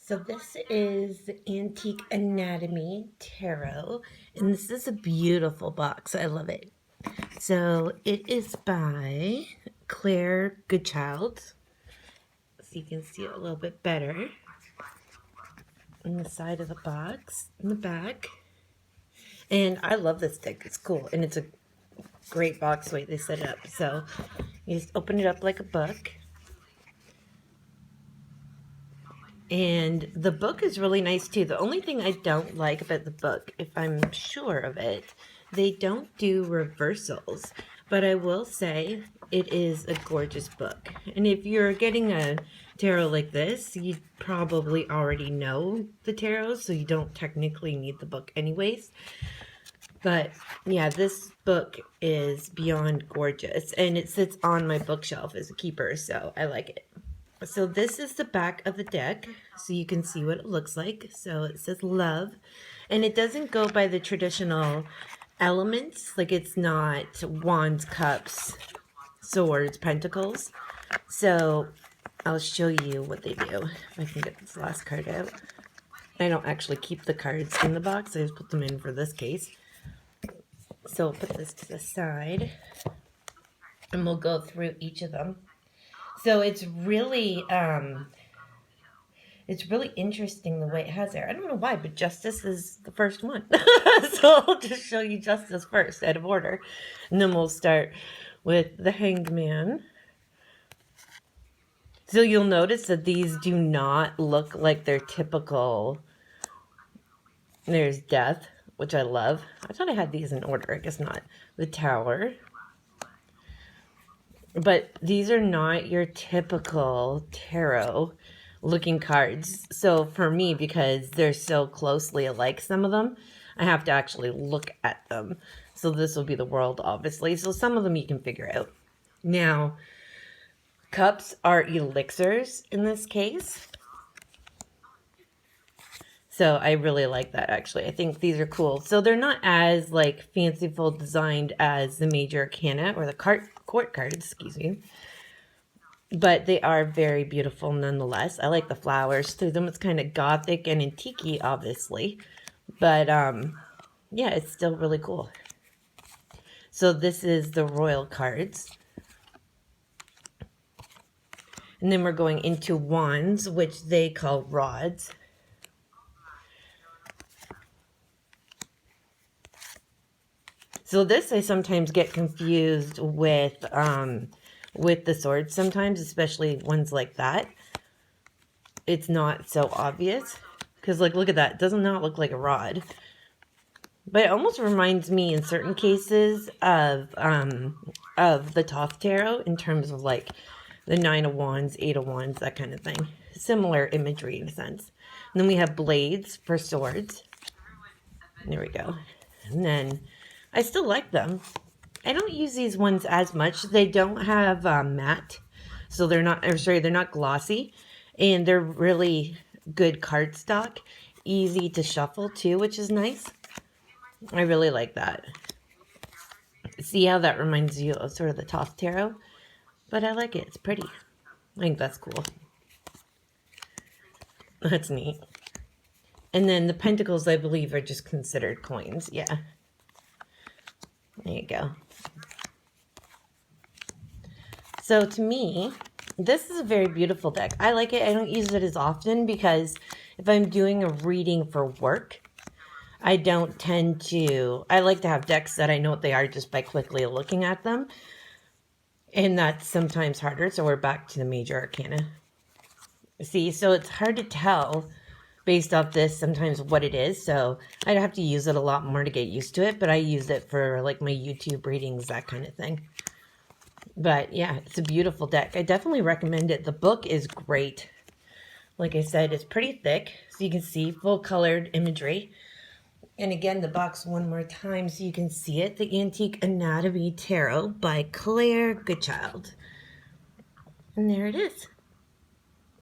So this is the Antique Anatomy Tarot, and this is a beautiful box. I love it. So it is by Claire Goodchild. So you can see it a little bit better on the side of the box, in the back. And I love this deck. It's cool, and it's a great box way they set it up. So you just open it up like a book. And the book is really nice too. The only thing I don't like about the book, if I'm sure of it, they don't do reversals. But I will say it is a gorgeous book. And if you're getting a tarot like this, you probably already know the tarot, so you don't technically need the book anyways. But yeah, this book is beyond gorgeous, and it sits on my bookshelf as a keeper, so I like it. So this is the back of the deck, so you can see what it looks like. So it says love, and it doesn't go by the traditional elements. Like, it's not wands, cups, swords, pentacles. So I'll show you what they do. If I can get this last card out. I don't actually keep the cards in the box. I just put them in for this case. So we'll put this to the side, and we'll go through each of them. So it's really interesting the way it has there. I don't know why, but Justice is the first one. So I'll just show you Justice first, out of order. And then we'll start with the Hanged Man. So you'll notice that these do not look like their typical... There's Death, which I love. I thought I had these in order. I guess not. The Tower. But these are not your typical tarot looking cards. So for me, because they're so closely alike, some of them, I have to actually look at them. So this will be the World, obviously. So some of them you can figure out. Now, cups are elixirs in this case. So I really like that, actually. I think these are cool. So they're not as, like, fanciful designed as the Major Arcana or the court cards, excuse me. But they are very beautiful nonetheless. I like the flowers through them. It's kind of gothic and antique-y, obviously. But, yeah, it's still really cool. So this is the Royal cards. And then we're going into wands, which they call rods. So this I sometimes get confused with the swords sometimes, especially ones like that. It's not so obvious. Because, like, look at that. It does not look like a rod. But it almost reminds me in certain cases of the Thoth Tarot in terms of, like, the 9 of Wands, 8 of Wands, that kind of thing. Similar imagery in a sense. And then we have blades for swords. There we go. And then I still like them. I don't use these ones as much. They don't have matte, so they're not glossy, and they're really good cardstock, easy to shuffle too, which is nice. I really like that. See how that reminds you of sort of the Thoth Tarot? But I like it. It's pretty. I think that's cool. That's neat. And then the pentacles, I believe, are just considered coins. Yeah. There you go. So to me, this is a very beautiful deck. I like it. I don't use it as often because if I'm doing a reading for work, I don't tend to... I like to have decks that I know what they are just by quickly looking at them. And that's sometimes harder. So we're back to the Major Arcana. See, so it's hard to tell based off this sometimes what it is. So I'd have to use it a lot more to get used to it. But I use it for like my YouTube readings, that kind of thing. But yeah, it's a beautiful deck. I definitely recommend it. The book is great. Like I said, it's pretty thick. So you can see full colored imagery. And again, the box one more time so you can see it. The Antique Anatomy Tarot by Claire Goodchild. And there it is.